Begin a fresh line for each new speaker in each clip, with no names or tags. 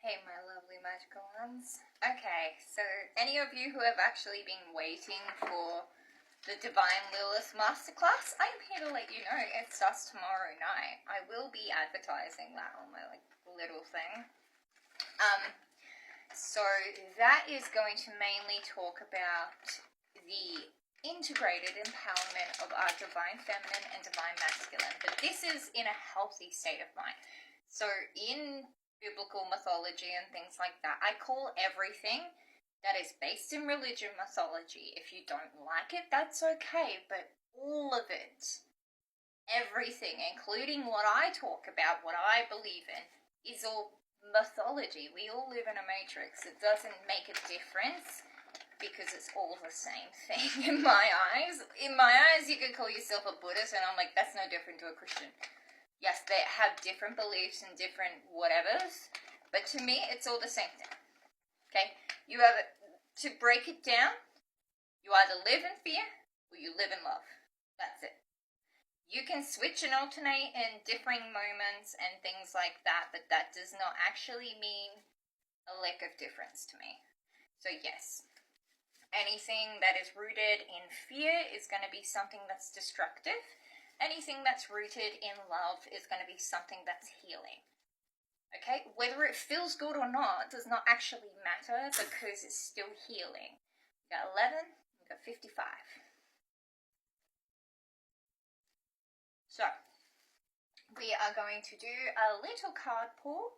Hey, my lovely magical ones. Okay, so any of you who have actually been waiting for the Divine Lilith Masterclass, I am here to let you know it starts tomorrow night. I will be advertising that on my little thing. So that is going to mainly talk about the integrated empowerment of our divine feminine and divine masculine, but this is in a healthy state of mind. So in biblical mythology and things like that, I call everything that is based in religion mythology. If you don't like it, that's okay, but all of it, everything, including what I talk about, what I believe in, is all mythology. We all live in a matrix. It doesn't make a difference because it's all the same thing in my eyes. In my eyes, you could call yourself a Buddhist, and I'm like, that's no different to a Christian. Yes, they have different beliefs and different whatevers, but to me, it's all the same thing. Okay? You have to break it down. You either live in fear or you live in love. That's it. You can switch and alternate in differing moments and things like that, but that does not actually mean a lick of difference to me. So yes, anything that is rooted in fear is going to be something that's destructive. Anything that's rooted in love is going to be something that's healing. Okay? Whether it feels good or not does not actually matter because it's still healing. We got 11, we got 55. So, we are going to do a little card pull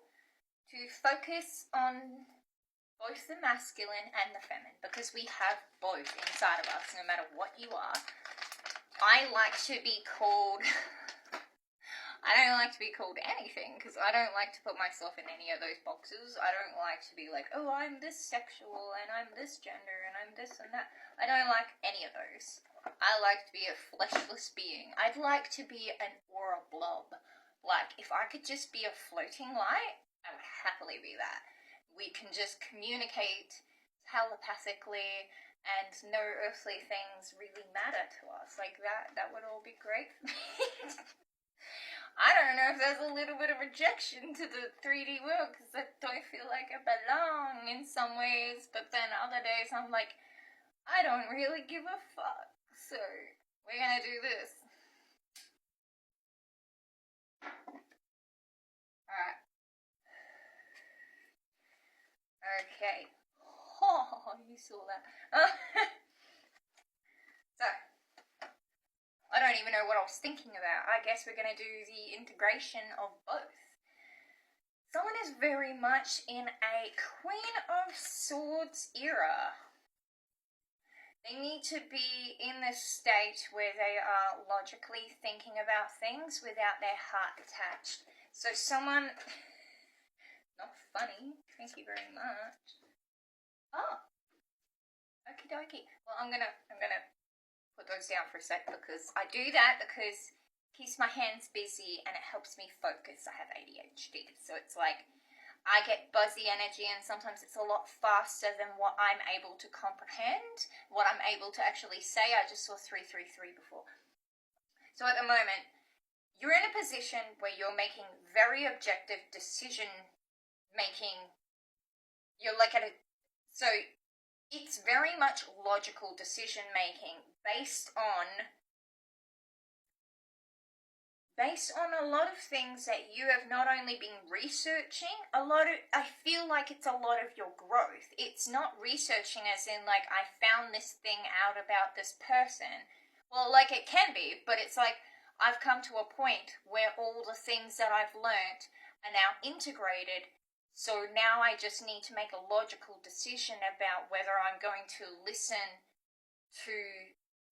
to focus on both the masculine and the feminine, because we have both inside of us, no matter what you are. I like to be called, I don't like to be called anything, because I don't like to put myself in any of those boxes. I don't like to be like, oh, I'm this sexual, and I'm this gender, and I'm this and that. I don't like any of those. I like to be a fleshless being. I'd like to be an aura blob. Like, if I could just be a floating light, I would happily be that. We can just communicate telepathically, and no earthly things really matter to us. Like, that would all be great for me. I don't know if there's a little bit of rejection to the 3D world, because I don't feel like I belong in some ways, but then other days I'm like, I don't really give a fuck. So, we're gonna do this. Alright. Okay. Oh, you saw that. So, I don't even know what I was thinking about. I guess we're gonna do the integration of both. Someone is very much in a Queen of Swords era. They need to be in this state where they are logically thinking about things without their heart attached. So someone, not funny, thank you very much. Oh, okie dokie. Well, I'm gonna put those down for a sec, because I do that because it keeps my hands busy and it helps me focus. I have ADHD, so it's like I get buzzy energy, and sometimes it's a lot faster than what I'm able to comprehend, what I'm able to actually say. I just saw 333 before. So at the moment, you're in a position where you're making very objective decision making. You're like at a, so it's very much logical decision making based on a lot of things that you have not only been researching, I feel like it's a lot of your growth. It's not researching as in like, I found this thing out about this person. Well, like it can be, but it's like, I've come to a point where all the things that I've learnt are now integrated. So now I just need to make a logical decision about whether I'm going to listen to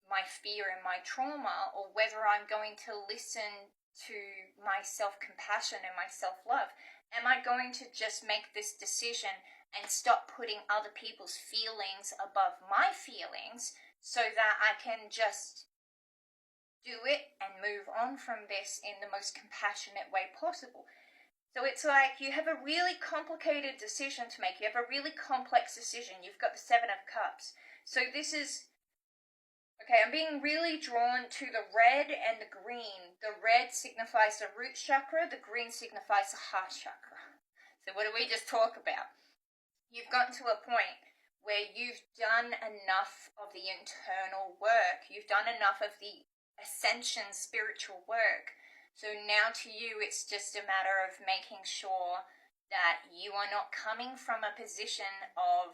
my fear and my trauma, or whether I'm going to listen to my self-compassion and my self-love. Am I going to just make this decision and stop putting other people's feelings above my feelings so that I can just do it and move on from this in the most compassionate way possible? So it's like you have a really complicated decision to make. You have a really complex decision. You've got the 7 of Cups. So this is, okay, I'm being really drawn to the red and the green. The red signifies the root chakra. The green signifies the heart chakra. So what did we just talk about? You've gotten to a point where you've done enough of the internal work. You've done enough of the ascension spiritual work. So now to you, it's just a matter of making sure that you are not coming from a position of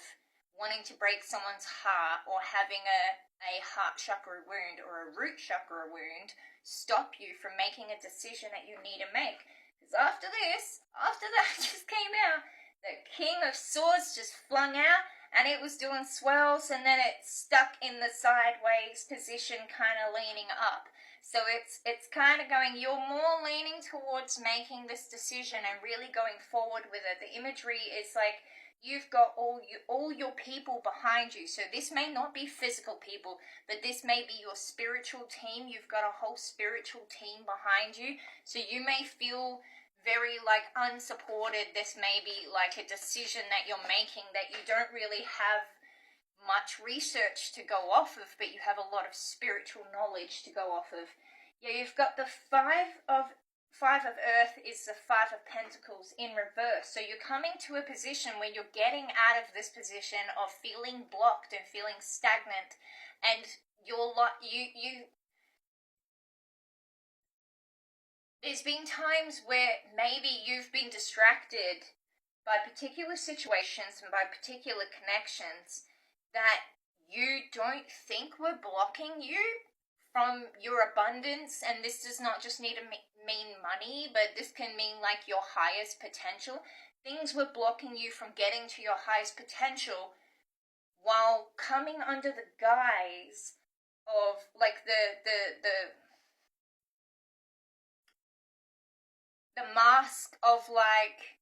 wanting to break someone's heart or having a heart chakra wound or a root chakra wound stop you from making a decision that you need to make. Because after that just came out, the King of Swords just flung out, and it was doing swirls, and then it stuck in the sideways position, kind of leaning up. So it's kind of going, you're more leaning towards making this decision and really going forward with it. The imagery is like you've got all your people behind you. So this may not be physical people, but this may be your spiritual team. You've got a whole spiritual team behind you. So you may feel very like unsupported. This may be like a decision that you're making that you don't really have much research to go off of, but you have a lot of spiritual knowledge to go off of. Yeah, you've got the Five of Earth is the Five of Pentacles in reverse. So you're coming to a position where you're getting out of this position of feeling blocked and feeling stagnant, and there's been times where maybe you've been distracted by particular situations and by particular connections that you don't think were blocking you from your abundance. And this does not just need to mean money, but this can mean like your highest potential. Things were blocking you from getting to your highest potential while coming under the guise of like the mask of like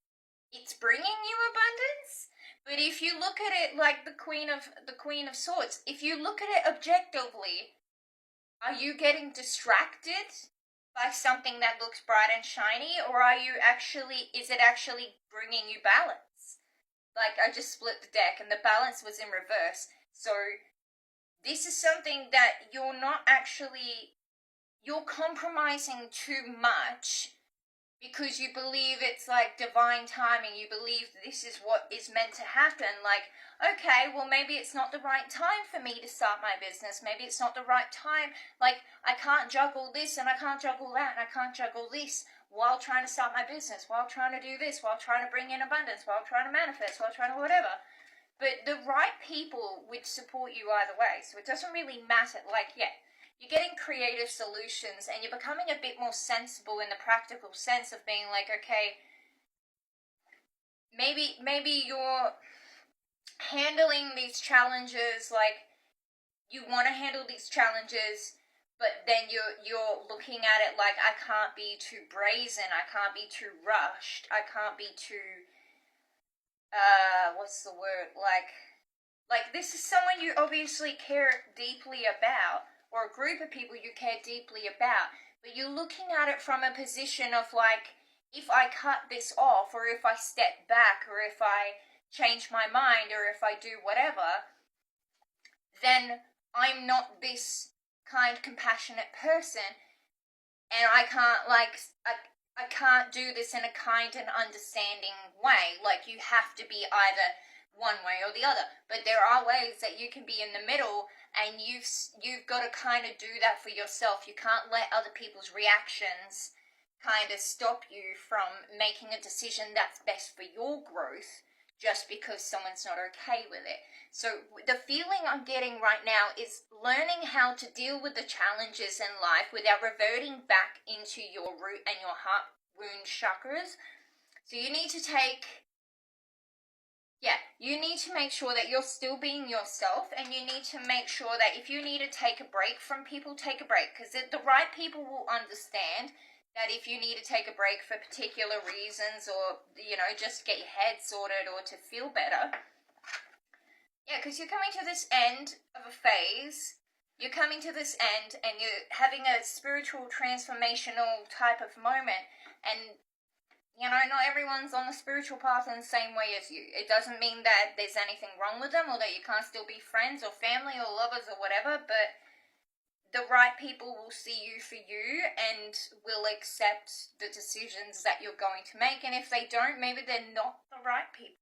it's bringing you abundance. But if you look at it like the Queen of Swords, if you look at it objectively, are you getting distracted by something that looks bright and shiny, or is it actually bringing you balance? Like, I just split the deck and the balance was in reverse. So this is something that you're compromising too much because you believe it's like divine timing. You believe this is what is meant to happen. Like, okay, well, maybe it's not the right time for me to start my business. Maybe it's not the right time. Like, I can't juggle this and I can't juggle that and I can't juggle this while trying to start my business, while trying to do this, while trying to bring in abundance, while trying to manifest, while trying to whatever. But the right people would support you either way. So it doesn't really matter. Like, yeah, you're getting creative solutions and you're becoming a bit more sensible in the practical sense of being like, okay, maybe you're handling these challenges, like you want to handle these challenges, but then you're looking at it like, I can't be too brazen, I can't be too rushed, I can't be too what's the word, like this is someone you obviously care deeply about, or a group of people you care deeply about, but you're looking at it from a position of like, if I cut this off, or if I step back, or if I change my mind, or if I do whatever, then I'm not this kind, compassionate person, and I can't I can't do this in a kind and understanding way. Like, you have to be either one way or the other. But there are ways that you can be in the middle, and you've got to kind of do that for yourself. You can't let other people's reactions kind of stop you from making a decision that's best for your growth just because someone's not okay with it. So the feeling I'm getting right now is learning how to deal with the challenges in life without reverting back into your root and your heart wound chakras. So you need to make sure that you're still being yourself, and you need to make sure that if you need to take a break from people, take a break, because the right people will understand that if you need to take a break for particular reasons, or, you know, just get your head sorted or to feel better. Yeah, because you're coming to this end of a phase, you're coming to this end, and you're having a spiritual transformational type of moment, and, you know, not everyone's on the spiritual path in the same way as you. It doesn't mean that there's anything wrong with them, or that you can't still be friends or family or lovers or whatever, but the right people will see you for you and will accept the decisions that you're going to make. And if they don't, maybe they're not the right people